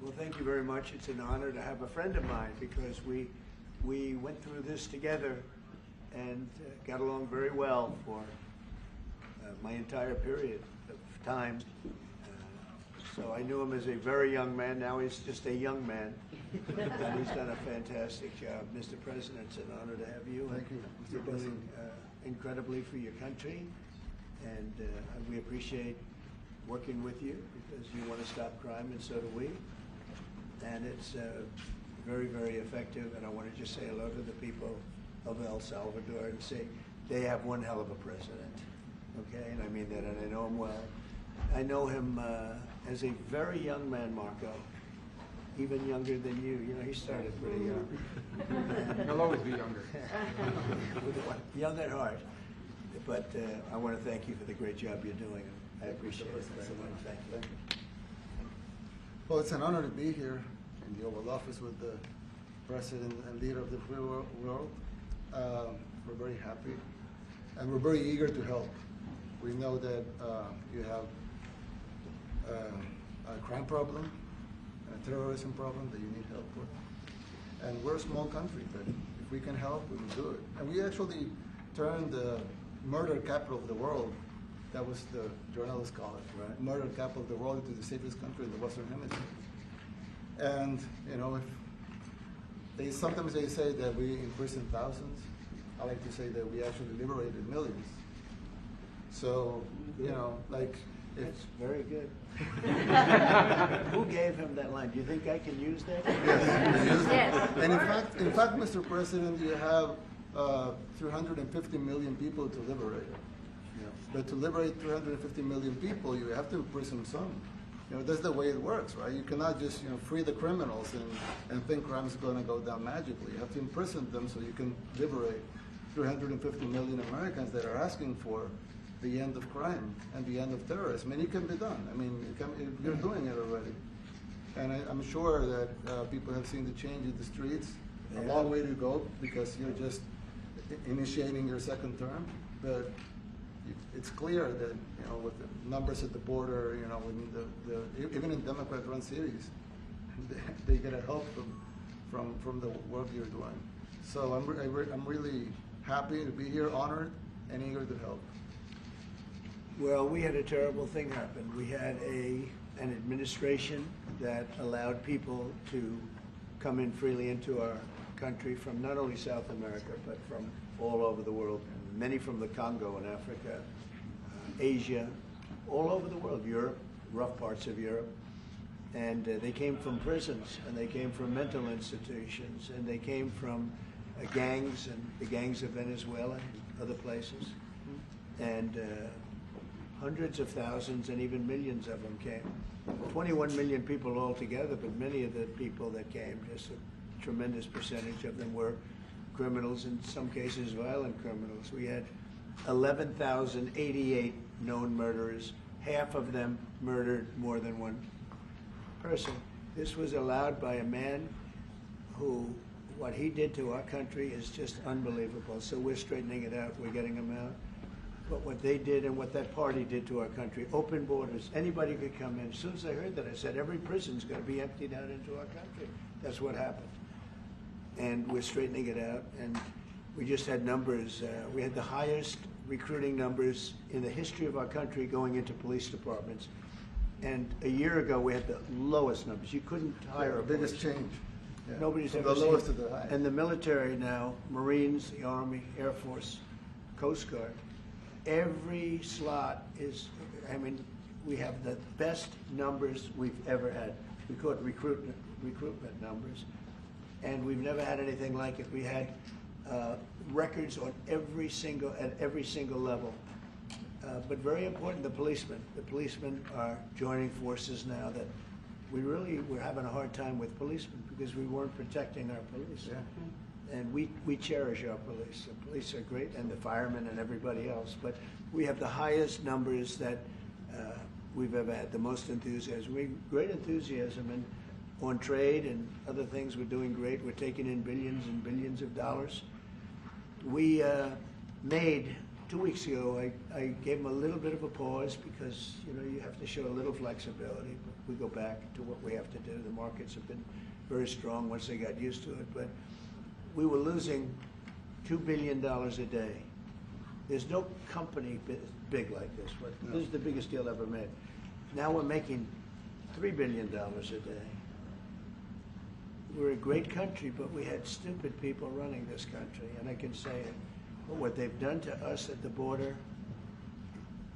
Well, thank you very much. It's an honor to have a friend of mine because we went through this together and got along very well for my entire period of time. So I knew him as a very young man. Now he's just a young man, and he's done a fantastic job. Mr. President, it's an honor to have you. Thank you, Mr. You're President. doing incredibly for your country, and we appreciate working with you because you want to stop crime, and so do we. And it's very, very effective. And I want to just say hello to the people of El Salvador and say they have one hell of a president. Okay, and I mean that, and I know him well. I know him as a very young man, Marco, even younger than you. You know, he started pretty young. He'll always be younger. Young at heart. But I want to thank you for the great job you're doing. I appreciate it very much. Thank you. Well, it's an honor to be here in the Oval Office with the President and leader of the free world. We're very happy, and we're very eager to help. We know that you have a crime problem, a terrorism problem that you need help with. And we're a small country, but if we can help, we will do it. And we actually turned the murder capital of the world, that was the journalists call it, right? Murder capital of the world, into the safest country in the Western Hemisphere. And, you know, if sometimes they say that we imprison thousands. I like to say that we actually liberated millions. So, you know, like, it's very good. Who gave him that line? Do you think I can use that? Yes. Yes. And in fact, Mr. President, you have 350 million people to liberate. Yeah. But to liberate 350 million people, you have to imprison some. You know, that's the way it works, right? You cannot just, you know, free the criminals and think crime is going to go down magically. You have to imprison them so you can liberate 350 million Americans that are asking for the end of crime and the end of terrorism. And it can be done. I mean, you're doing it already. And I'm sure that people have seen the change in the streets. A long way to go because you're just initiating your second term. But it's clear that, you know, with the numbers at the border, you know, even in Democrat-run cities, they get a help from the work you're doing. So I'm really happy to be here, honored, and eager to help. Well, we had a terrible thing happen. We had an administration that allowed people to come in freely into our country from not only South America, but from all over the world, many from the Congo in Africa, Asia, all over the world, Europe, rough parts of Europe. And they came from prisons, and they came from mental institutions, and they came from gangs, and the gangs of Venezuela and other places. And hundreds of thousands and even millions of them came. 21 million people altogether, but many of the people that came, just a tremendous percentage of them were criminals, in some cases violent criminals. We had 11,088 known murderers. Half of them murdered more than one person. This was allowed by a man who, what he did to our country is just unbelievable. So we're straightening it out, we're getting him out. But what they did and what that party did to our country, open borders, anybody could come in. As soon as I heard that, I said, every prison's going to be emptied out into our country. That's what happened. And we're straightening it out. And we just had numbers. We had the highest recruiting numbers in the history of our country going into police departments. And a year ago, we had the lowest numbers. You couldn't hire a biggest change. Yeah. Nobody's From ever the seen lowest to the highest. And the military now, Marines, the Army, Air Force, Coast Guard, every slot is, I mean, we have the best numbers we've ever had. We call it recruitment numbers. And we've never had anything like it. We had records on at every single level. But very important, the policemen. The policemen are joining forces now that we're having a hard time with policemen because we weren't protecting our police. Yeah. And we cherish our police. The police are great, and the firemen and everybody else. But we have the highest numbers that we've ever had, the most enthusiasm. Great enthusiasm. And on trade and other things, we're doing great. We're taking in billions and billions of dollars. We made, 2 weeks ago, I gave them a little bit of a pause because, you know, you have to show a little flexibility. But we go back to what we have to do. The markets have been very strong once they got used to it, but we were losing $2 billion a day. There's no company big like this. No. This is the biggest deal ever made. Now we're making $3 billion a day. We're a great country, but we had stupid people running this country, and I can say it. But what they've done to us at the border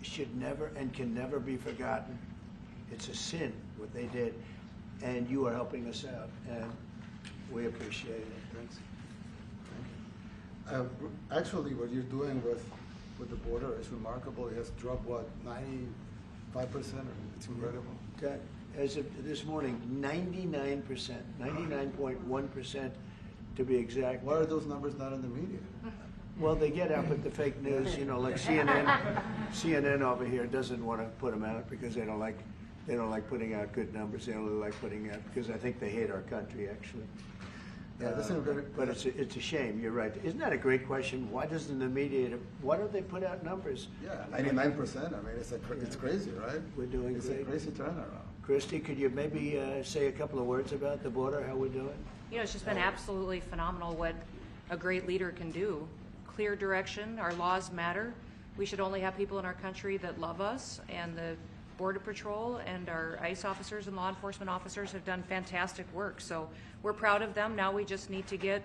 should never and can never be forgotten. It's a sin, what they did, and you are helping us out, and we appreciate it. Thanks. Thank you. Actually, what you're doing with the border is remarkable. It has dropped, what, 95%? It's incredible. As of this morning, 99%, 99.1% to be exact. Why are those numbers not in the media? Well, they get out with the fake news, like CNN over here doesn't want to put them out because they don't like putting out good numbers. They only like putting out because I think they hate our country, actually. Yeah, that's but it's a shame. You're right. Isn't that a great question? Why doesn't the media? Why don't they put out numbers? Yeah, 99%. I mean, it's crazy, right? We're doing it's great. It's a crazy turnaround. Christy, could you maybe say a couple of words about the border? How we're doing? It's just been absolutely phenomenal what a great leader can do. Clear direction. Our laws matter. We should only have people in our country that love us, and the Border Patrol and our ICE officers and law enforcement officers have done fantastic work. So we're proud of them. Now we just need to get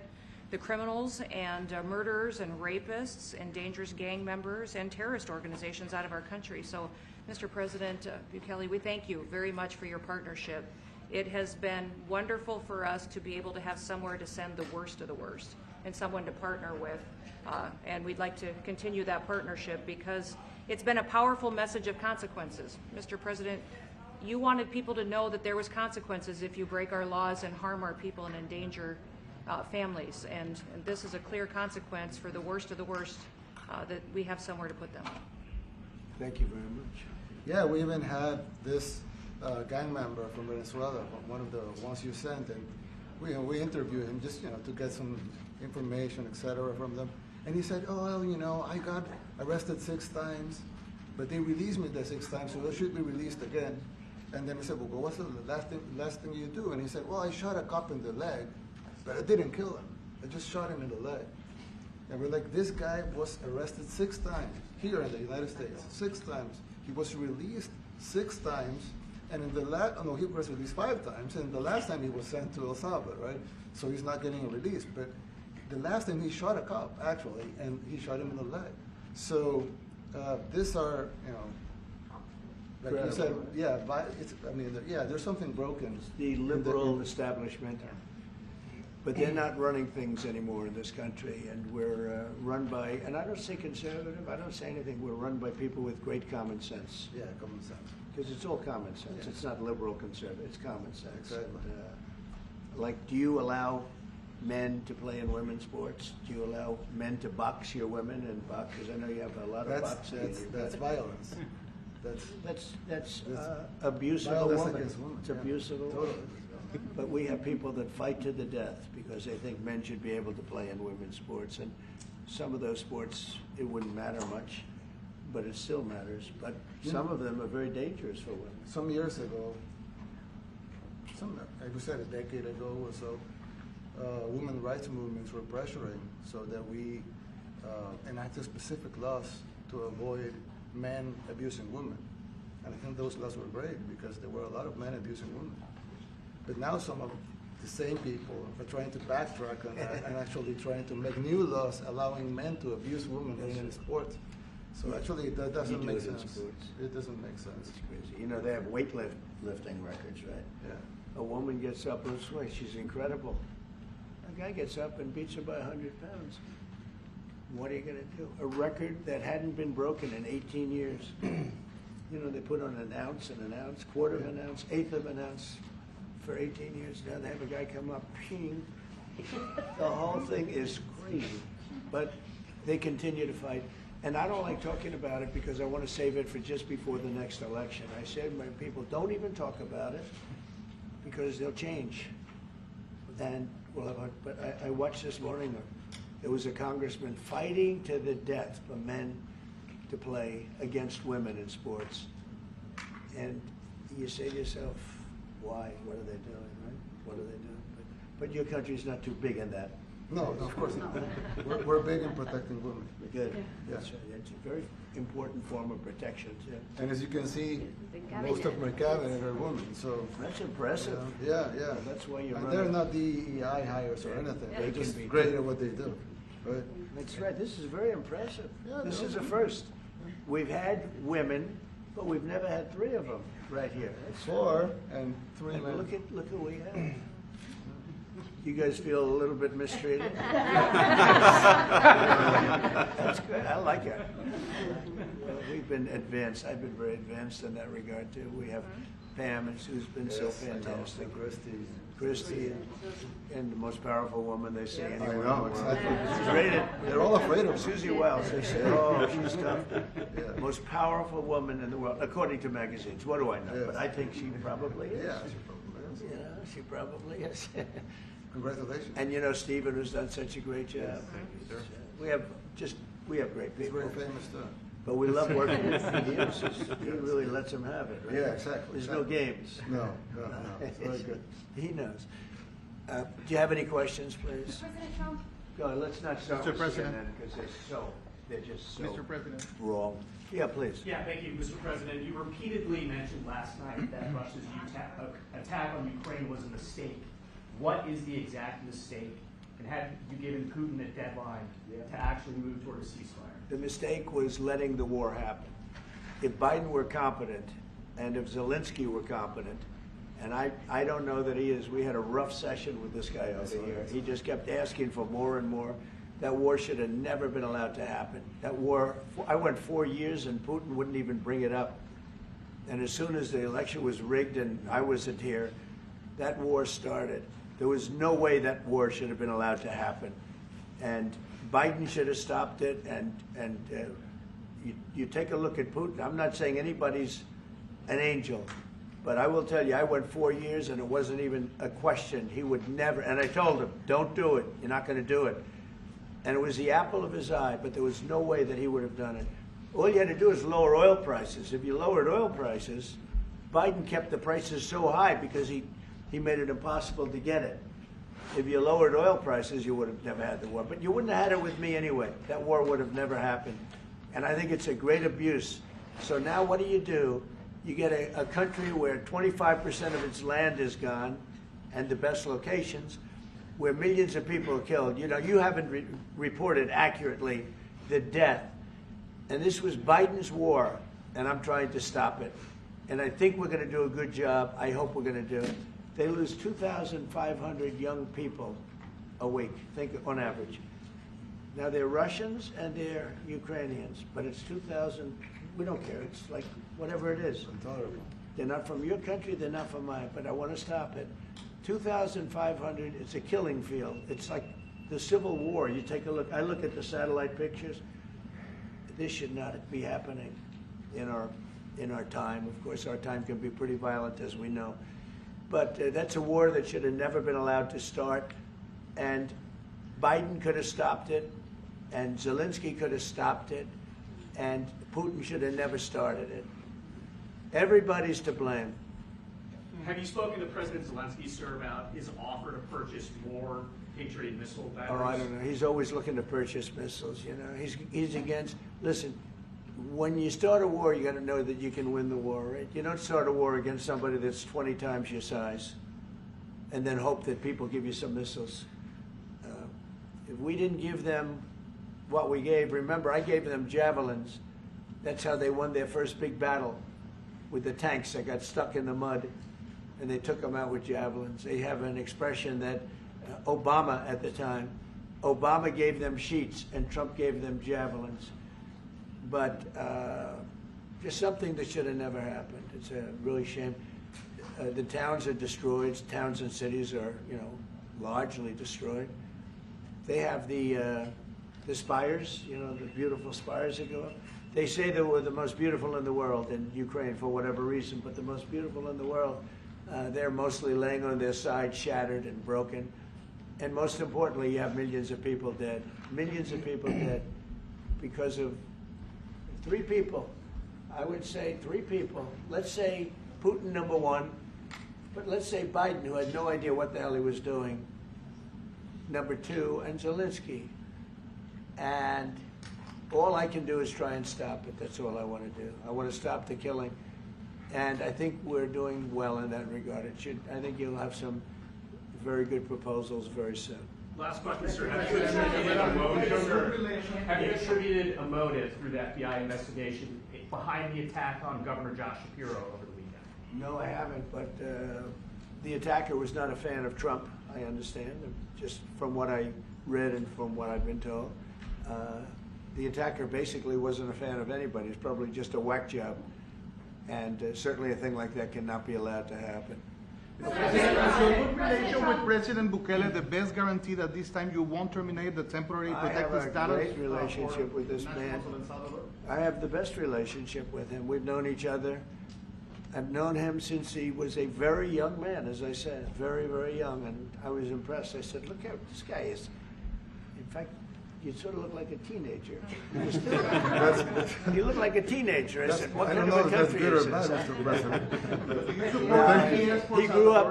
the criminals and murderers and rapists and dangerous gang members and terrorist organizations out of our country. So, Mr. President Bukele, we thank you very much for your partnership. It has been wonderful for us to be able to have somewhere to send the worst of the worst and someone to partner with. And we'd like to continue that partnership because it's been a powerful message of consequences. Mr. President, you wanted people to know that there was consequences if you break our laws and harm our people and endanger families. And this is a clear consequence for the worst of the worst, that we have somewhere to put them. Thank you very much. Yeah, we even had this gang member from Venezuela, one of the ones you sent, and we interviewed him just to get some information, etc., from them. And he said, "Oh, well, I got arrested 6 times, but they released me the 6 times, so I should be released again." And then we said, "Well, what's the last thing you do?" And he said, "Well, I shot a cop in the leg, but I didn't kill him. I just shot him in the leg." And we're like, this guy was arrested 6 times here in the United States, 6 times. He was released 6 times, and in the he was released 5 times, and the last time he was sent to El Salvador, right? So he's not getting a release. But the last time he shot a cop, actually, and he shot him in the leg. So these are, like you said, there's something broken. It's the liberal establishment. But they're not running things anymore in this country, and we're run by, and I don't say conservative, I don't say anything, we're run by people with great common sense. Yeah, common sense. Because it's all common sense. Yeah. It's not liberal conservative, it's common sense. Exactly. And, do you allow men to play in women's sports? Do you allow men to box your women and box? Because I know you have a lot of boxing. That's violence. That's abuse of a violence woman. against women. It's abuse of a woman. Totally. But we have people that fight to the death because they think men should be able to play in women's sports. And some of those sports, it wouldn't matter much, but it still matters. But some of them are very dangerous for women. Some years ago, like we said, a decade ago or so, women rights movements were pressuring so that we enacted specific laws to avoid men abusing women. And I think those laws were great because there were a lot of men abusing women. But now some of the same people are trying to backtrack on that and actually trying to make new laws allowing men to abuse women in sports. So actually that doesn't make sense. It doesn't make sense. It's crazy. They have weightlifting records, right? Yeah. A woman gets up this way, she's incredible. A guy gets up and beats her by 100 pounds. What are you going to do? A record that hadn't been broken in 18 years. They put on an ounce, quarter of an ounce, eighth of an ounce for 18 years. Now they have a guy come up, ping. The whole thing is crazy. But they continue to fight. And I don't like talking about it because I want to save it for just before the next election. I said, my people, don't even talk about it because they'll change. And but I watched this morning, there was a congressman fighting to the death for men to play against women in sports. And you say to yourself, Why? What are they doing, right? What are they doing? But your country's not too big in that. No, of course not. We're big in protecting women. Good. Yeah. That's right. It's a very important form of protection, too. And as you can see, The most of my cabinet are women, so. That's impressive. Yeah, yeah. That's why you're And they're running. not DEI hires or anything. They They're can just be great too. at what they do. Right? That's right. This is very impressive. Yeah, This no. is a first. We've had women, but we've never had 3 of them right here. That's 4 and 3 And men. look who we have. You guys feel a little bit mistreated? That's good. I like it. We've been advanced. I've been very advanced in that regard too. We have Pam, who's been so Yes, I know. fantastic. And Christy, and the most powerful woman they see I anywhere. in the know, world. exactly. She's rated. They're all afraid of her. Susie Wells, they say, oh, she's tough. Yeah. Most powerful woman in the world, according to magazines. What do I know? Yes. But I think she probably is. Yeah, she probably is. You know, she probably is. Congratulations. And you know Stephen, who's done such a great job. We have great He's people. very famous too. But we love working with him. He really lets them have it, right? Yeah, exactly. There's no games. No. It's very good. He knows. Do you have any questions, please? President Trump? Go on, let's not start Mr. with President. CNN because they're just so Mr. President. wrong. Yeah, please. Yeah, thank you, Mr. President. You repeatedly mentioned last night that Russia's attack on Ukraine was a mistake. What is the exact mistake? And have you given Putin a deadline to actually move toward a ceasefire? The mistake was letting the war happen. If Biden were competent, and if Zelensky were competent, and I don't know that he is. We had a rough session with this guy over here. He just kept asking for more and more. That war should have never been allowed to happen. That war, I went 4 years and Putin wouldn't even bring it up. And as soon as the election was rigged and I wasn't here, that war started. There was no way that war should have been allowed to happen. And Biden should have stopped it. And you take a look at Putin. I'm not saying anybody's an angel. But I will tell you, I went 4 years and it wasn't even a question. He would never, and I told him, don't do it. You're not going to do it. And it was the apple of his eye, but there was no way that he would have done it. All you had to do is lower oil prices. If you lowered oil prices, Biden kept the prices so high because he made it impossible to get it. If you lowered oil prices, you would have never had the war. But you wouldn't have had it with me anyway. That war would have never happened. And I think it's a great abuse. So now what do? You get a country where 25% of its land is gone, and the best locations, where millions of people are killed. You know, you haven't reported accurately the death. And this was Biden's war, and I'm trying to stop it. And I think we're going to do a good job. I hope we're going to do it. They lose 2,500 young people a week, think on average. Now they're Russians and they're Ukrainians, but it's 2,000. We don't care. It's like whatever it is. Intolerable. They're not from your country. They're not from mine. But I want to stop it. 2,500. It's a killing field. It's like the Civil War. You take a look. I look at the satellite pictures. This should not be happening in our time. Of course, our time can be pretty violent, as we know. But that's a war that should have never been allowed to start. And Biden could have stopped it, and Zelensky could have stopped it, and Putin should have never started it. Everybody's to blame. Have you spoken to President Zelensky, sir, about his offer to purchase more Patriot missile batteries? Oh, I don't know. He's always looking to purchase missiles, you know. He's against, listen, when you start a war, you got to know that you can win the war, right? You don't start a war against somebody that's 20 times your size and then hope that people give you some missiles. If we didn't give them what we gave, remember, I gave them javelins. That's how they won their first big battle with the tanks that got stuck in the mud, and they took them out with javelins. They have an expression that Obama at the time, Obama gave them sheets and Trump gave them javelins. But just something that should have never happened. It's a really shame. The towns are destroyed. Towns and cities are, you know, largely destroyed. They have the spires, you know, the beautiful spires that go up. They say they were the most beautiful in the world in Ukraine for whatever reason, but the most beautiful in the world, they're mostly laying on their side, shattered and broken. And most importantly, you have millions of people dead. Millions of people dead because of 3 people. I would say 3 people. Let's say Putin, number 1, But let's say Biden, who had no idea what the hell he was doing, number two, and Zelensky. And all I can do is try and stop it. That's all I want to do. I want to stop the killing. And I think we're doing well in that regard. I think you'll have some very good proposals very soon. Last question, sir. Have you attributed a motive, sir? Have you attributed a motive through the FBI investigation behind the attack on Governor Josh Shapiro over the weekend? No, I haven't, but the attacker was not a fan of Trump, I understand, just from what I read and from what I've been told. The attacker basically wasn't a fan of anybody. It's probably just a whack job. And certainly a thing like that cannot be allowed to happen. Is your good relation with President Bukele the best guarantee that this time you won't terminate the temporary I have protected a status? great relationship with this man. I have the best relationship with him. We've known each other. I've known him since he was a very young man, as I said, very, very young, and I was impressed. I said, look, this guy is, in fact, you sort of look like a teenager. You look like a teenager. I said, what kind of a country is this?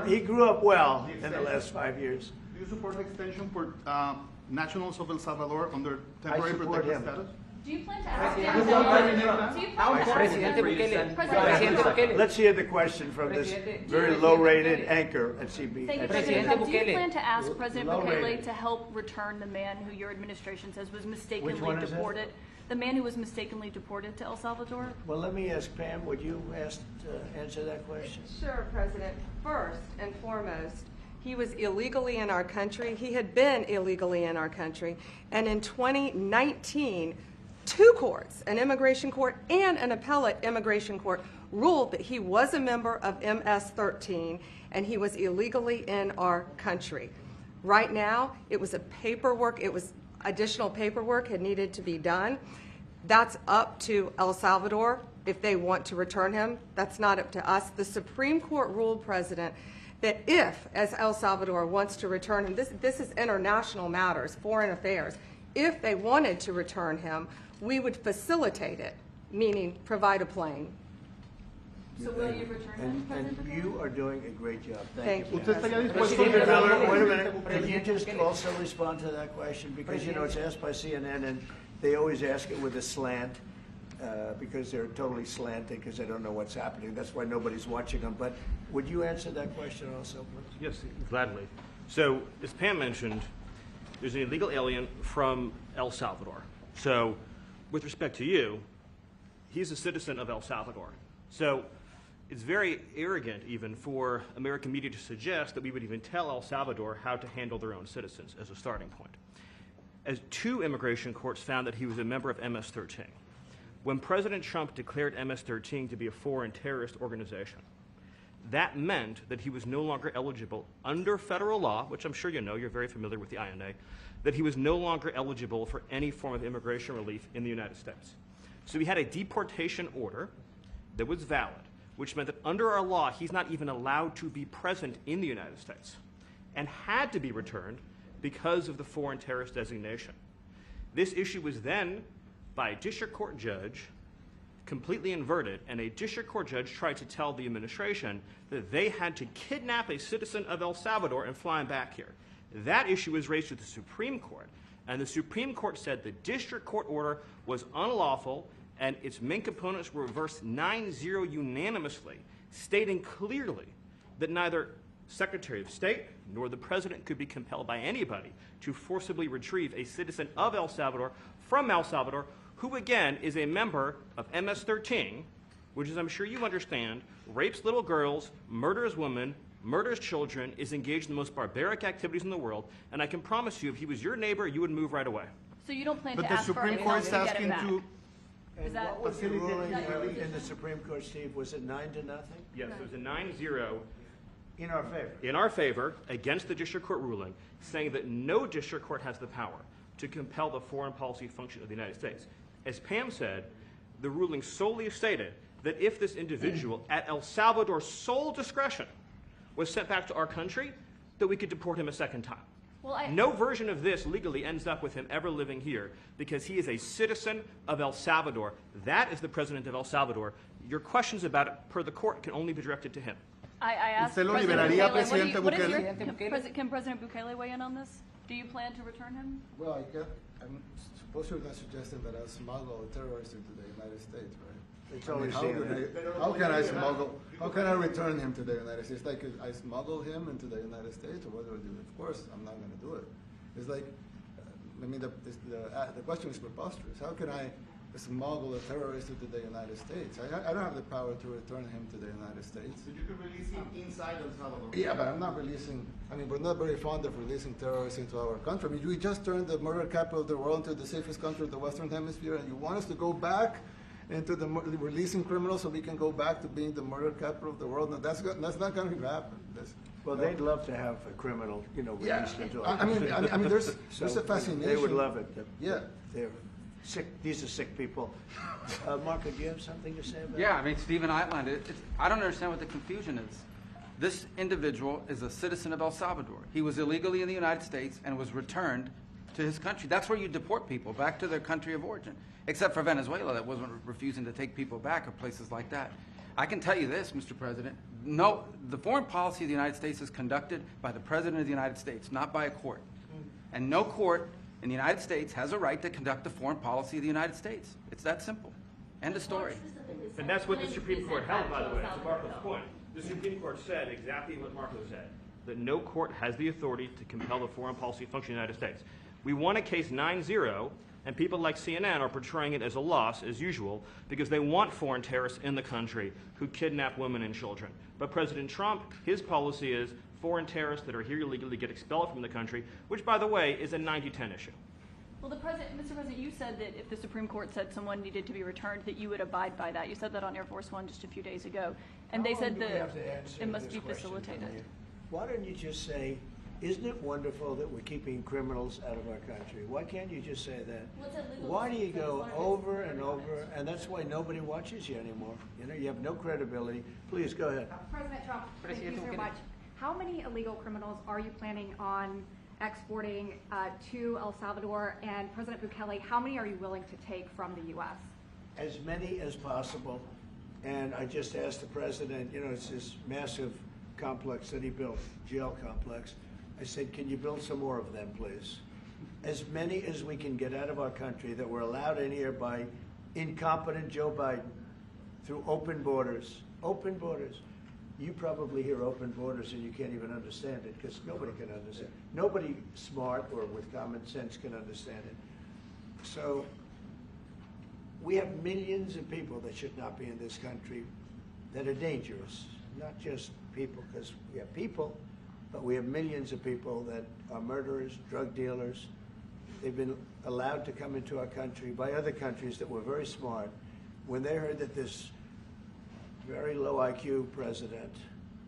He grew up well in the last 5 years. Do you support extension for nationals of El Salvador under I temporary support protected him. status? Do you plan to ask Let's hear the question from this very low-rated anchor at CB. Thank you, President Trump. Do you plan to ask President Bukele to help return the man who your administration says was mistakenly deported? The man who was mistakenly deported to El Salvador? Well, let me ask Pam, would you answer that question? Sure, President. First and foremost, he was illegally in our country. He had been illegally in our country. And in 2019, two courts, an immigration court and an appellate immigration court, ruled that he was a member of MS-13 and he was illegally in our country. Right now, it was additional paperwork had needed to be done. That's up to El Salvador if they want to return him. That's not up to us. The Supreme Court ruled, President, that if, as El Salvador wants to return him, this is international matters, foreign affairs, if they wanted to return him, we would facilitate it, meaning provide a plane. So will you return him, President And Bukele? you are doing a great job. Thank you. Stephen Miller, wait a minute. Can you just also respond to that question? Because, you know, it's asked by CNN, and they always ask it with a slant, because they're totally slanted, because they don't know what's happening. That's why nobody's watching them. But would you answer that question also, please? Yes, gladly. So, as Pam mentioned, there's an illegal alien from El Salvador. So, with respect to you, he's a citizen of El Salvador. So, it's very arrogant even for American media to suggest that we would even tell El Salvador how to handle their own citizens as a starting point. As two immigration courts found that he was a member of MS-13. When President Trump declared MS-13 to be a foreign terrorist organization, that meant that he was no longer eligible under federal law, which I'm sure you know, you're very familiar with the INA, that he was no longer eligible for any form of immigration relief in the United States. So he had a deportation order that was valid, which meant that under our law, he's not even allowed to be present in the United States and had to be returned because of the foreign terrorist designation. This issue was then, by a district court judge, completely inverted, and a district court judge tried to tell the administration that they had to kidnap a citizen of El Salvador and fly him back here. That issue was raised to the Supreme Court, and the Supreme Court said the district court order was unlawful, and its main components were reversed 9-0 unanimously, stating clearly that neither Secretary of State nor the President could be compelled by anybody to forcibly retrieve a citizen of El Salvador from El Salvador, who again is a member of MS-13, which, as I'm sure you understand, rapes little girls, murders women, murders children, is engaged in the most barbaric activities in the world, and I can promise you, if he was your neighbor, you would move right away. So you don't plan But to the ask for Supreme any Court is help to get asking him back? to. And that- what was the ruling that your in position? the Supreme Court, Steve? Was it 9-0? Yes, it was a 9-0 In our favor. in our favor against the district court ruling, saying that no district court has the power to compel the foreign policy function of the United States. As Pam said, the ruling solely stated that if this individual, at El Salvador's sole discretion, was sent back to our country, that we could deport him a second time. Well, No version of this legally ends up with him ever living here because he is a citizen of El Salvador. That is the president of El Salvador. Your questions about it, per the court, can only be directed to him. I asked ¿Usted lo President liberaría, Bukele, what do you- Presidente what is Bukele? your- can President Bukele weigh in on this? Do you plan to return him? Well, I'm suppose you're not suggesting that I smuggle a terrorist into the United States, right? It's I mean, always how can I smuggle? How can I return him to the United States? Like I smuggle him into the United States, or what do I do? Of course, I'm not going to do it. It's like, I mean, the question is preposterous. How can I smuggle a terrorist into the United States? I don't have the power to return him to the United States. So you can release him inside El Salvador. Yeah, but I'm not releasing. I mean, we're not very fond of releasing terrorists into our country. I mean, we just turned the murder capital of the world into the safest country of the Western Hemisphere, and you want us to go back into releasing criminals so we can go back to being the murder capital of the world? No, that's not going to happen. Well, they'd love to have a criminal, released into our I mean, there's a So fascination. They would love it. Yeah. They're sick. These are sick people. Marco, do you have something to say about Yeah, I mean, Stephen outlined it. I don't understand what the confusion is. This individual is a citizen of El Salvador. He was illegally in the United States and was returned to his country. That's where you deport people, back to their country of origin, except for Venezuela that wasn't refusing to take people back, or places like that. I can tell you this, Mr. President. No, the foreign policy of the United States is conducted by the President of the United States, not by a court. And no court in the United States has a right to conduct the foreign policy of the United States. It's that simple. End of story. And that's what the Supreme Court held, by the way, to Marco's point. The Supreme Court said exactly what Marco said, that no court has the authority to compel the foreign policy function of the United States. We won a case 9-0, and people like CNN are portraying it as a loss, as usual, because they want foreign terrorists in the country who kidnap women and children. But President Trump, his policy is foreign terrorists that are here illegally get expelled from the country, which, by the way, is a 90-10 issue. Well, Mr. President, you said that if the Supreme Court said someone needed to be returned, that you would abide by that. You said that on Air Force One just a few days ago, and they said that it must be facilitated. Why don't you just say, isn't it wonderful that we're keeping criminals out of our country? Why can't you just say that? Why do you go over and over? And that's why nobody watches you anymore. You have no credibility. Please, go ahead. President Trump, thank you so much. How many illegal criminals are you planning on exporting to El Salvador? And President Bukele, how many are you willing to take from the U.S.? As many as possible. And I just asked the president, it's this massive complex that he built, jail complex. I said, can you build some more of them, please? As many as we can get out of our country that were allowed in here by incompetent Joe Biden through open borders. Open borders. You probably hear open borders and you can't even understand it because nobody can understand it. Nobody smart or with common sense can understand it. So we have millions of people that should not be in this country that are dangerous, not just people, because we have people, but we have millions of people that are murderers, drug dealers. They've been allowed to come into our country by other countries that were very smart. When they heard that this very low IQ president,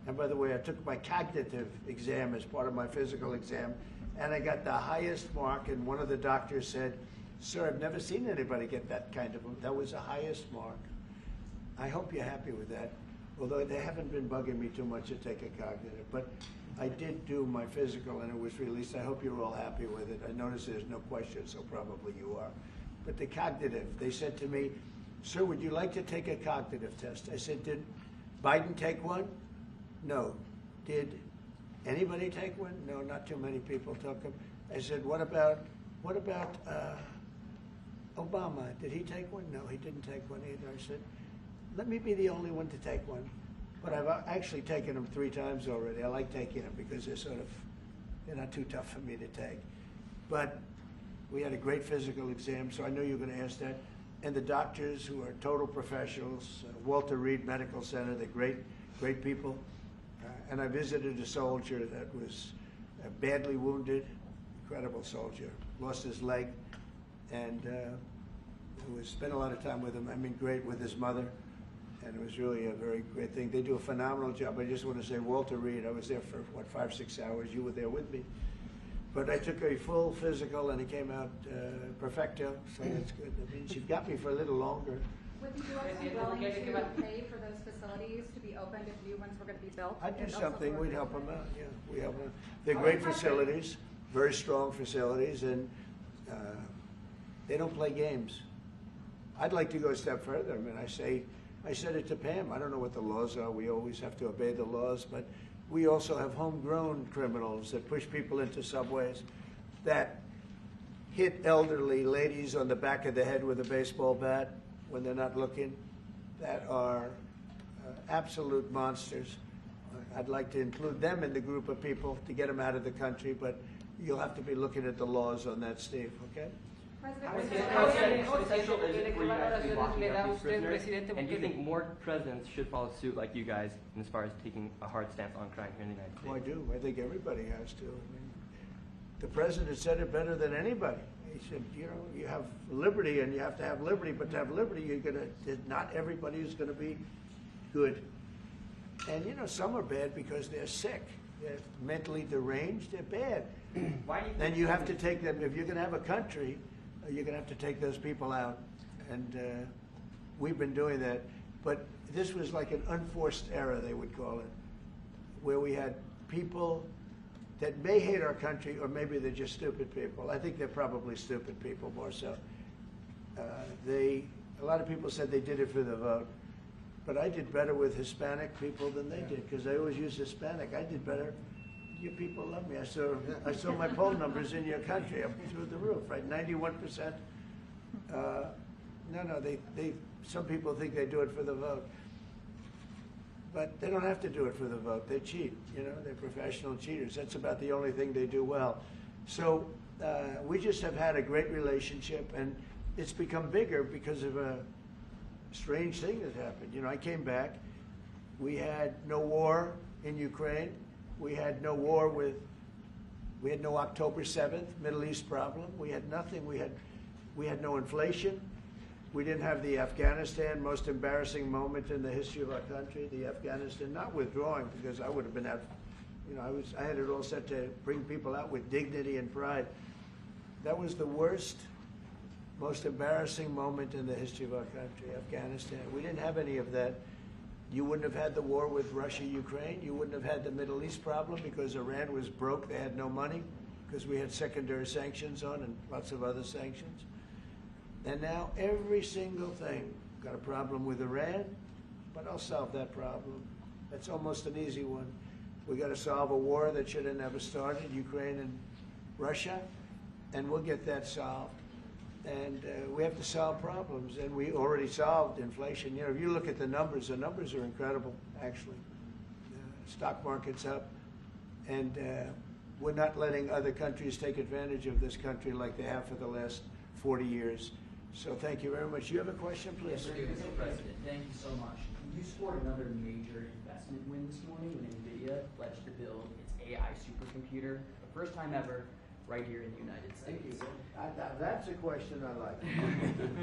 and by the way, I took my cognitive exam as part of my physical exam, and I got the highest mark, and one of the doctors said, sir, I've never seen anybody get that kind of, that was the highest mark. I hope you're happy with that, although they haven't been bugging me too much to take a cognitive, but I did do my physical and it was released. I hope you're all happy with it. I noticed there's no question, so probably you are. But the cognitive, they said to me, sir, would you like to take a cognitive test? I said, did Biden take one? No. Did anybody take one? No, not too many people took them. I said, what about Obama? Did he take one? No, he didn't take one either. I said, let me be the only one to take one. But I've actually taken them 3 times already. I like taking them because they're not too tough for me to take. But we had a great physical exam, so I knew you were going to ask that. And the doctors who are total professionals, Walter Reed Medical Center, they're great people. And I visited a soldier that was badly wounded, incredible soldier, lost his leg, and spent a lot of time with him. I mean, great with his mother, and it was really a very great thing. They do a phenomenal job. I just want to say, Walter Reed, I was there for, 5-6 hours. You were there with me. But I took a full physical, and it came out perfecto, so that's good. That means you've got me for a little longer. Would the U.S. be willing to pay for those facilities to be opened if new ones were going to be built? I'd do something. We'd help them out. Yeah, we help them. They're great facilities, very strong facilities, and they don't play games. I'd like to go a step further. I mean, I say I said it to Pam, I don't know what the laws are, we always have to obey the laws, but we also have homegrown criminals that push people into subways, that hit elderly ladies on the back of the head with a baseball bat when they're not looking, that are absolute monsters. I'd like to include them in the group of people to get them out of the country, but you'll have to be looking at the laws on that, Steve, okay? How essential is it for you guys to be locking up these prisoners? And do you think more presidents should follow suit like you guys as far as taking a hard stance on crime here in the United States? Oh, I do. I think everybody has to. I mean, the president said it better than anybody. He said, you know, you have liberty and you have to have liberty, but to have liberty, not everybody is going to be good. And, you know, some are bad because they're sick. They're mentally deranged. They're bad. Why do you Then you have to take them, if you're going to have a country, you're going to have to take those people out. And we've been doing that. But this was like an unforced error, they would call it, where we had people that may hate our country, or maybe they're just stupid people. I think they're probably stupid people more so. A lot of people said they did it for the vote. But I did better with Hispanic people than they did, because they always use Hispanic. I did better. You people love me. I saw my poll numbers in your country up through the roof, right? 91%. Some people think they do it for the vote. But they don't have to do it for the vote. They cheat, you know, they're professional cheaters. That's about the only thing they do well. So we just have had a great relationship, and it's become bigger because of a strange thing that happened. You know, I came back. We had no war in Ukraine. We had no war we had no October 7th Middle East problem. We had nothing. We had no inflation. We didn't have the Afghanistan most embarrassing moment in the history of our country. The Afghanistan, not withdrawing, because I would have been out. You know, I had it all set to bring people out with dignity and pride. That was the worst, most embarrassing moment in the history of our country, Afghanistan. We didn't have any of that. You wouldn't have had the war with Russia, Ukraine. You wouldn't have had the Middle East problem because Iran was broke. They had no money because we had secondary sanctions on and lots of other sanctions. And now every single thing, got a problem with Iran, but I'll solve that problem. That's almost an easy one. We got to solve a war that should have never started, Ukraine and Russia, and we'll get that solved. And we have to solve problems, and we already solved inflation. You know, if you look at the numbers are incredible, actually. Stock market's up, and we're not letting other countries take advantage of this country like they have for the last 40 years. So thank you very much. You have a question, please? Yes, Mr. President, thank you so much. You scored another major investment win this morning when NVIDIA pledged to build its AI supercomputer, the first time ever, right here in the United States. Thank you. That's a question I like.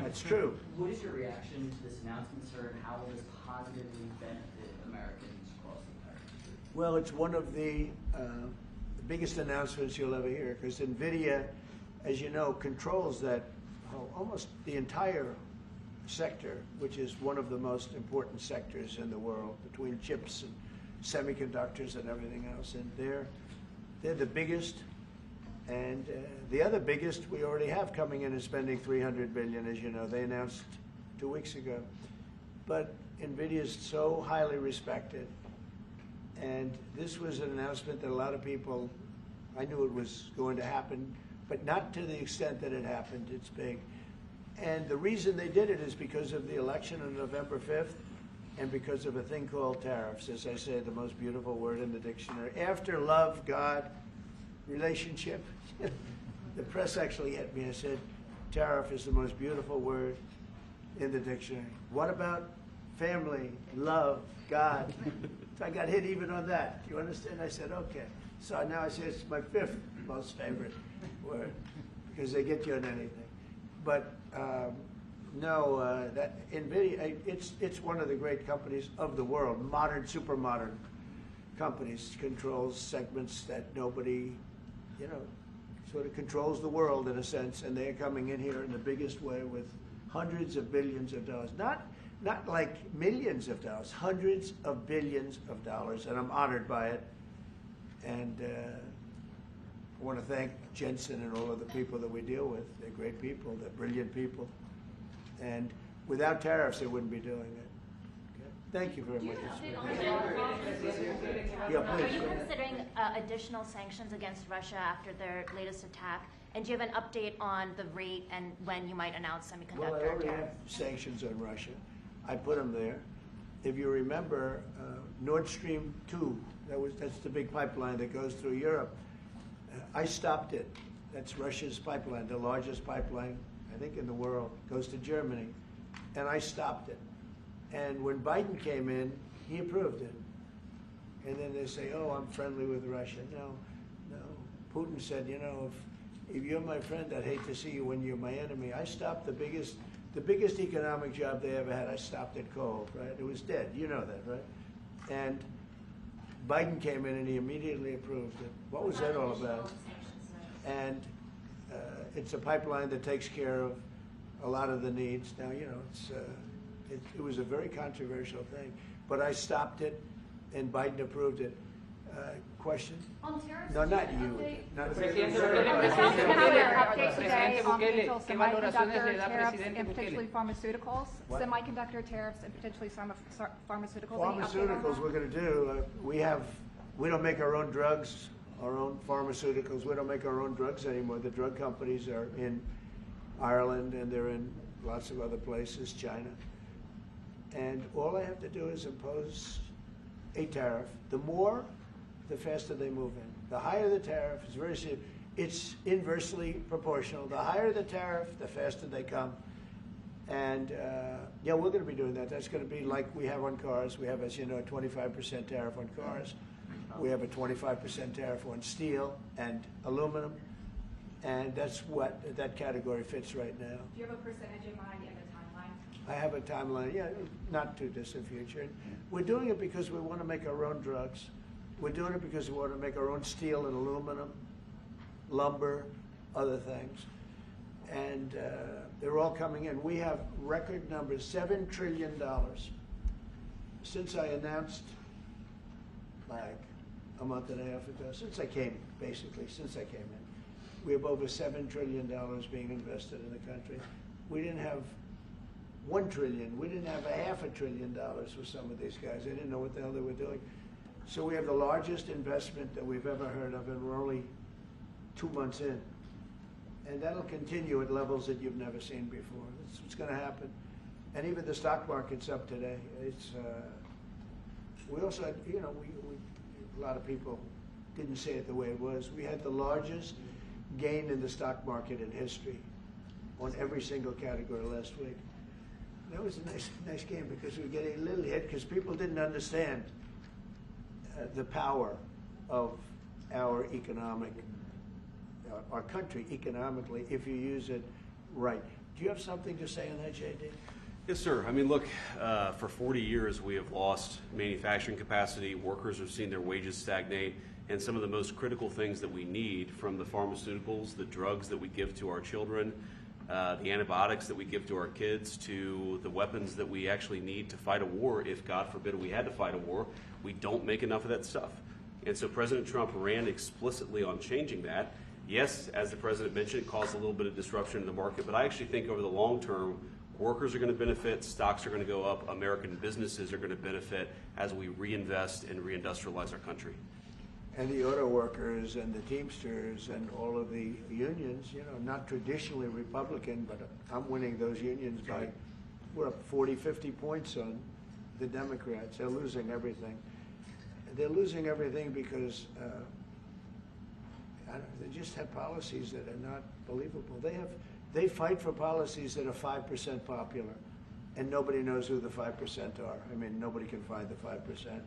That's true. What is your reaction to this announcement, sir, and how will this positively benefit Americans across the entire country? Well, it's one of the biggest announcements you'll ever hear, because NVIDIA, as you know, controls that almost the entire sector, which is one of the most important sectors in the world, between chips and semiconductors and everything else. And they're the biggest. And the other biggest we already have coming in and spending $300 billion, as you know. They announced 2 weeks ago. But NVIDIA is so highly respected. And this was an announcement that a lot of people, I knew it was going to happen, but not to the extent that it happened. It's big. And the reason they did it is because of the election on November 5th and because of a thing called tariffs. As I say, the most beautiful word in the dictionary. After love, God, relationship. The press actually hit me and said, tariff is the most beautiful word in the dictionary. What about family, love, God? So I got hit even on that. Do you understand? I said, okay. So now I say it's my 5th most favorite word because they get you on anything. But that NVIDIA, it's one of the great companies of the world, modern, super modern companies, controls segments that nobody, you know, sort of controls the world in a sense, and they're coming in here in the biggest way with hundreds of billions of dollars. Not like millions of dollars, hundreds of billions of dollars, and I'm honored by it. And I want to thank Jensen and all of the people that we deal with. They're great people, they're brilliant people. And without tariffs, they wouldn't be doing it. Thank you very much. Are Yeah, please. you considering additional sanctions against Russia after their latest attack? And do you have an update on the rate and when you might announce Well, I semiconductor already have tariffs? sanctions on Russia. I put them there. If you remember, Nord Stream 2, that's the big pipeline that goes through Europe. I stopped it. That's Russia's pipeline, the largest pipeline, I think, in the world, goes to Germany. And I stopped it. And when Biden came in, he approved it. And then they say, oh, I'm friendly with Russia. No. Putin said, you know, if you're my friend, I'd hate to see you when you're my enemy. I stopped the biggest economic job they ever had. I stopped it cold, right? It was dead. You know that, right? And Biden came in and he immediately approved it. What was that all about? And it's a pipeline that takes care of a lot of the needs. Now, you know, it was a very controversial thing, but I stopped it, and Biden approved it. Question? On tariffs, No, not can you. update- Not update today on potential semiconductor tariffs and potentially pharmaceuticals. What? Semiconductor tariffs and potentially pharmaceuticals. Any update on Pharmaceuticals, that? we're going to do. We don't make our own drugs, our own pharmaceuticals. We don't make our own drugs anymore. The drug companies are in Ireland and they're in lots of other places, China. And all I have to do is impose a tariff. The more, the faster they move in. The higher the tariff, it's very simple. It's inversely proportional. The higher the tariff, the faster they come. And yeah, we're going to be doing that. That's going to be like we have on cars. We have, as you know, a 25% tariff on cars. We have a 25% tariff on steel and aluminum. And that's what that category fits right now. Do you have a percentage in mind and a timeline? I have a timeline, yeah, not too distant future. We're doing it because we want to make our own drugs. We're doing it because we want to make our own steel and aluminum, lumber, other things. And they're all coming in. We have record numbers, $7 trillion. Since I announced, like a month and a half ago, since I came in, we have over $7 trillion being invested in the country. We didn't have $1 trillion. We didn't have $500 billion for some of these guys. They didn't know what the hell they were doing. So we have the largest investment that we've ever heard of, and we're only 2 months in. And that'll continue at levels that you've never seen before. That's what's going to happen. And even the stock market's up today. It's we also had, you know, a lot of people didn't say it the way it was. We had the largest gain in the stock market in history on every single category last week. That was a nice game because we were getting a little hit because people didn't understand the power of our our country economically if you use it right. Do you have something to say on that, JD? Yes, sir. I mean, look, for 40 years we have lost manufacturing capacity. Workers have seen their wages stagnate. And some of the most critical things that we need, from the pharmaceuticals, the drugs that we give to our children, the antibiotics that we give to our kids, to the weapons that we actually need to fight a war, if God forbid we had to fight a war, we don't make enough of that stuff. And so President Trump ran explicitly on changing that. Yes, as the president mentioned, it caused a little bit of disruption in the market, but I actually think over the long term, workers are going to benefit, stocks are going to go up, American businesses are going to benefit as we reinvest and reindustrialize our country. And the auto workers and the Teamsters and all of the unions, you know, not traditionally Republican, but I'm winning those unions by, we're up 40, 50 points on the Democrats. They're losing everything. They're losing everything because they just have policies that are not believable. They fight for policies that are 5% popular, and nobody knows who the 5% are. I mean, nobody can find the 5%.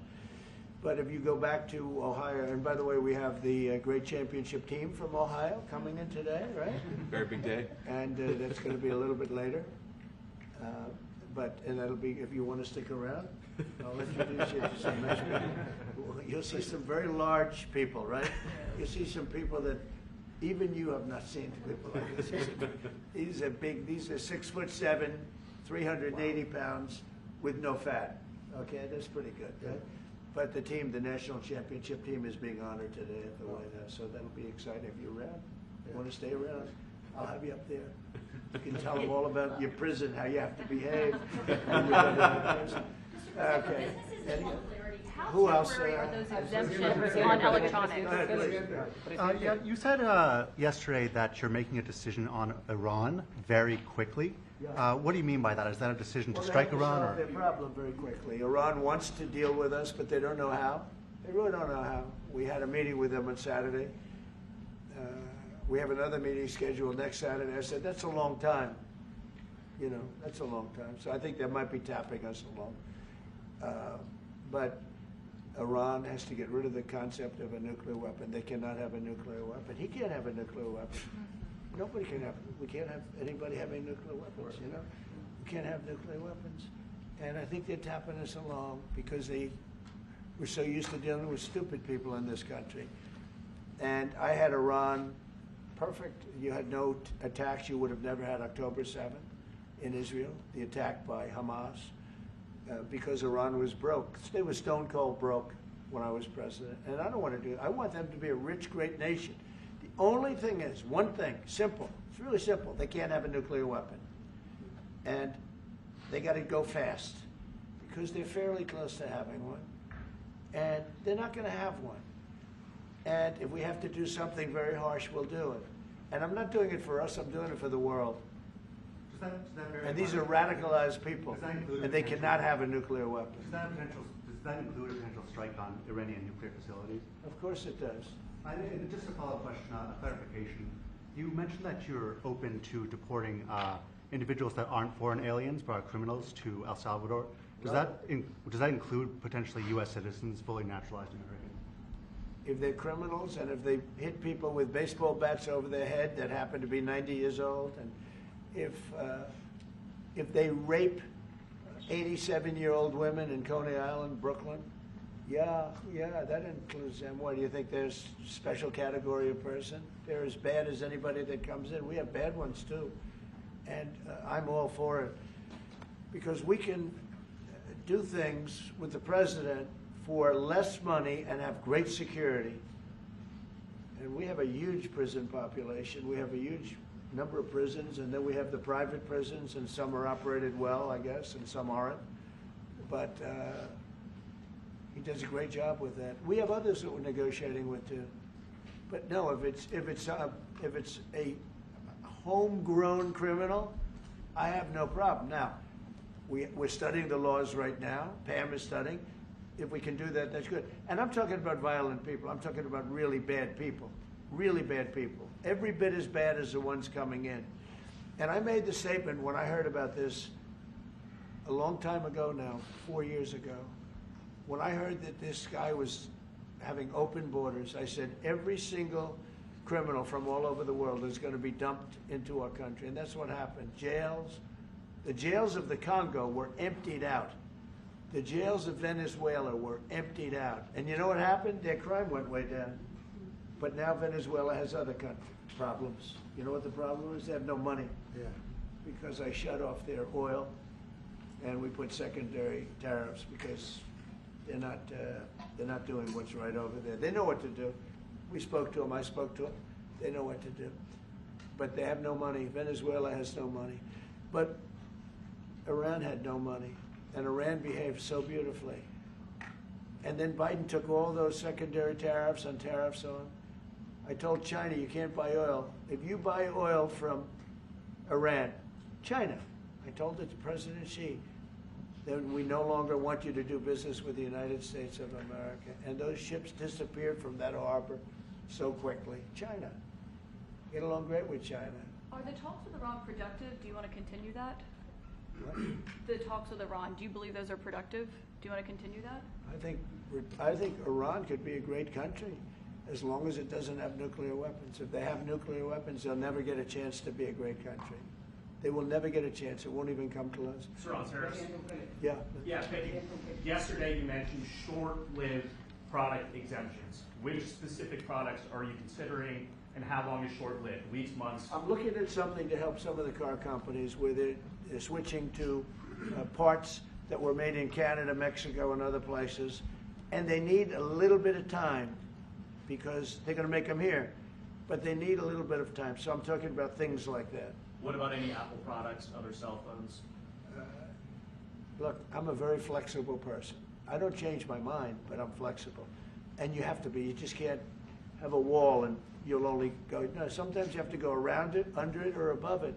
But if you go back to Ohio, and by the way, we have the great championship team from Ohio coming in today, right? Very big day. And that's going to be a little bit later. And that'll be, if you want to stick around, I'll introduce you to some nice people. You'll see some very large people, right? You'll see some people that even you have not seen people like this. These are big, these are 6'7", 380 pounds with no fat. Okay, that's pretty good, right? But the team, the national championship team, is being honored today at the White House, so that'll be exciting. If you're around, you want to stay around, I'll have you up there. You can tell them all about your prison, how you have to behave. When you're in prison. Mr. Okay. How Who else? temporary are those exemptions on electronics? Go ahead, please. Yeah, you said yesterday that you're making a decision on Iran very quickly. What do you mean by that? Is that a decision to strike Iran? Solve their problem very quickly. Iran wants to deal with us, but they don't know how. They really don't know how. We had a meeting with them on Saturday. We have another meeting scheduled next Saturday. I said, that's a long time. You know, that's a long time. So I think they might be tapping us along. But Iran has to get rid of the concept of a nuclear weapon. They cannot have a nuclear weapon. He can't have a nuclear weapon. Nobody can have. We can't have anybody having nuclear weapons. You know, we can't have nuclear weapons. And I think they're tapping us along because we're so used to dealing with stupid people in this country. And I had Iran perfect. You had no attacks. You would have never had October 7th in Israel, the attack by Hamas, because Iran was broke. They were stone cold broke when I was president. And I don't want to do it. I want them to be a rich, great nation. The only thing is, one thing, simple. It's really simple. They can't have a nuclear weapon. And they got to go fast because they're fairly close to having one. And they're not going to have one. And if we have to do something very harsh, we'll do it. And I'm not doing it for us, I'm doing it for the world. And these are radicalized people, and they cannot have a nuclear weapon. Does that include a potential strike on Iranian nuclear facilities? Of course it does. And just a follow-up question, a clarification. You mentioned that you're open to deporting individuals that aren't foreign aliens but are criminals to El Salvador. Does that include potentially U.S. citizens, fully naturalized Americans? If they're criminals and if they hit people with baseball bats over their head that happen to be 90 years old, and if they rape 87-year-old women in Coney Island, Brooklyn, yeah, that includes them. Why do you think there's a special category of person? They're as bad as anybody that comes in. We have bad ones too, and I'm all for it because we can do things with the president for less money and have great security. And we have a huge prison population. We have a huge number of prisons, and then we have the private prisons, and some are operated well, I guess, and some aren't. But he does a great job with that. We have others that we're negotiating with too. But no, if it's a homegrown criminal, I have no problem. Now, we're studying the laws right now. Pam is studying. If we can do that, that's good. And I'm talking about violent people. I'm talking about really bad people. Really bad people. Every bit as bad as the ones coming in. And I made the statement when I heard about this a long time ago now, 4 years ago. When I heard that this guy was having open borders, I said every single criminal from all over the world is going to be dumped into our country. And that's what happened. The jails of the Congo were emptied out. The jails of Venezuela were emptied out. And you know what happened? Their crime went way down. But now Venezuela has other problems. You know what the problem is? They have no money. Yeah. Because I shut off their oil, and we put secondary tariffs because they're not doing what's right over there. They know what to do. We spoke to them. I spoke to them. They know what to do. But they have no money. Venezuela has no money. But Iran had no money. And Iran behaved so beautifully. And then Biden took all those secondary tariffs and tariffs on. I told China, you can't buy oil. If you buy oil from Iran, China, I told it to President Xi, then we no longer want you to do business with the United States of America. And those ships disappeared from that harbor so quickly. China. Get along great with China. Are the talks with Iran productive? Do you want to continue that? What? The talks with Iran, do you believe those are productive? Do you want to continue that? I think Iran could be a great country as long as it doesn't have nuclear weapons. If they have nuclear weapons, they'll never get a chance to be a great country. They will never get a chance. It won't even come close. Sir, on tariffs. Yeah. Yeah, thank you. Yesterday you mentioned short-lived product exemptions. Which specific products are you considering, and how long is short-lived? Weeks, months? I'm looking at something to help some of the car companies where they're switching to parts that were made in Canada, Mexico, and other places, and they need a little bit of time because they're going to make them here, but they need a little bit of time. So I'm talking about things like that. What about any Apple products, other cell phones? Look, I'm a very flexible person. I don't change my mind, but I'm flexible. And you have to be. You just can't have a wall and you'll only go. No, sometimes you have to go around it, under it, or above it.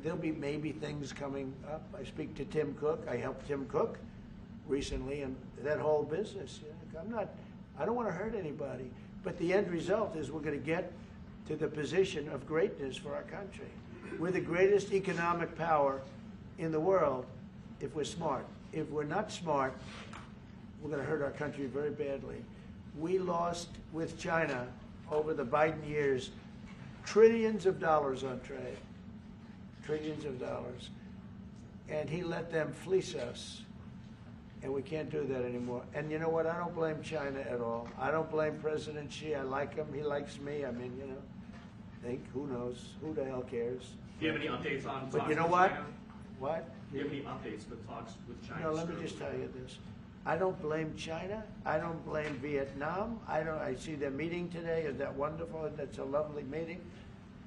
There'll be maybe things coming up. I speak to Tim Cook. I helped Tim Cook recently, and that whole business. I don't want to hurt anybody. But the end result is we're going to get to the position of greatness for our country. We're the greatest economic power in the world if we're smart. If we're not smart, we're going to hurt our country very badly. We lost with China over the Biden years trillions of dollars on trade. Trillions of dollars. And he let them fleece us. And we can't do that anymore. And you know what? I don't blame China at all. I don't blame President Xi. I like him. He likes me. I mean, who knows? Who the hell cares? Do you have any updates on talks But you know with what? China? What? Do you have any updates with talks with China? No, let me just tell you this. I don't blame China. I don't blame Vietnam. I see their meeting today. Is that wonderful? That's a lovely meeting.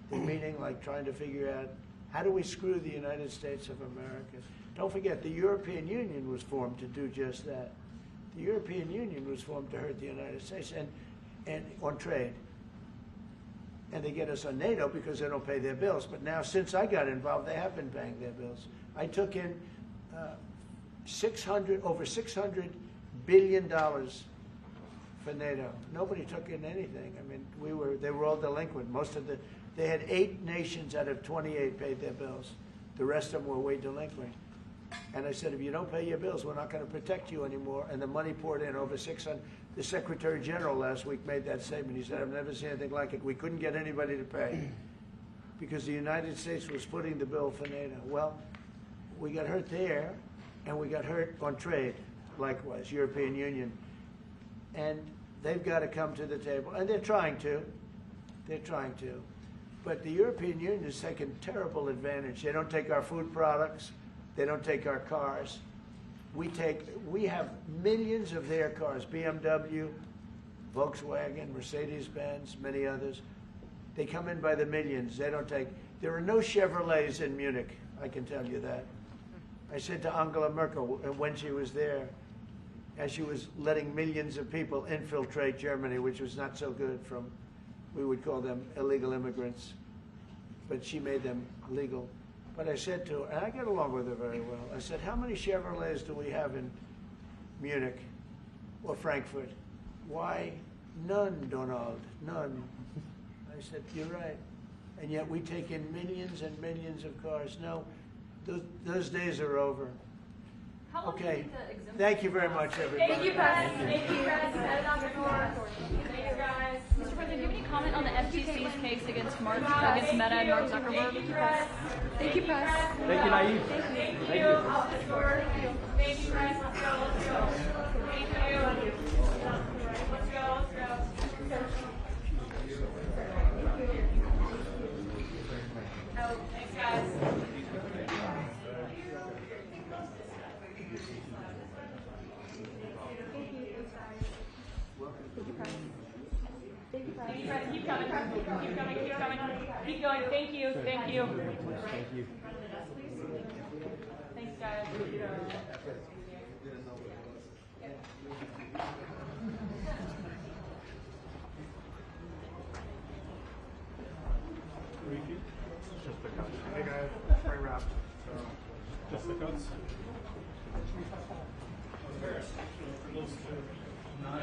They're meeting, like trying to figure out how do we screw the United States of America. Don't forget, the European Union was formed to do just that. The European Union was formed to hurt the United States and on trade. And they get us on NATO because they don't pay their bills. But now, since I got involved, they have been paying their bills. I took in over $600 billion for NATO. Nobody took in anything. I mean, they were all delinquent. They had 8 nations out of 28 paid their bills. The rest of them were way delinquent. And I said, if you don't pay your bills, we're not going to protect you anymore. And the money poured in over 600. The Secretary General last week made that statement. He said, I've never seen anything like it. We couldn't get anybody to pay because the United States was footing the bill for NATO. Well, we got hurt there, and we got hurt on trade, likewise, European Union. And they've got to come to the table. And they're trying to. They're trying to. But the European Union has taken terrible advantage. They don't take our food products. They don't take our cars. We have millions of their cars, BMW, Volkswagen, Mercedes-Benz, many others. They come in by the millions. They don't take, there are no Chevrolets in Munich, I can tell you that. I said to Angela Merkel when she was there, as she was letting millions of people infiltrate Germany, which was not so good from, we would call them illegal immigrants, but she made them legal. But I said to her, and I get along with her very well, I said, how many Chevrolets do we have in Munich or Frankfurt? Why, none, Donald, none. I said, you're right. And yet we take in millions and millions of cars. No, those days are over. Okay, thank you very much, everybody. Thank you, President. Thank you, President. Thank you, guys. Mr. President, do you have any comment on the FTC's case against Meta and Mark Zuckerberg? Thank you, Press. Thank you, Press. Thank you, Nayib. Thank you. Thank you, Press. Let's go. Let's go. Thank you. Let's go. Oh, thanks, guys. Keep coming. Keep coming. Keep coming. Keep going. Thank you. Thank you. Thank you. Thanks, guys. Just the cuts. Hey guys, spring wrapped. Just the cuts. Close to 9.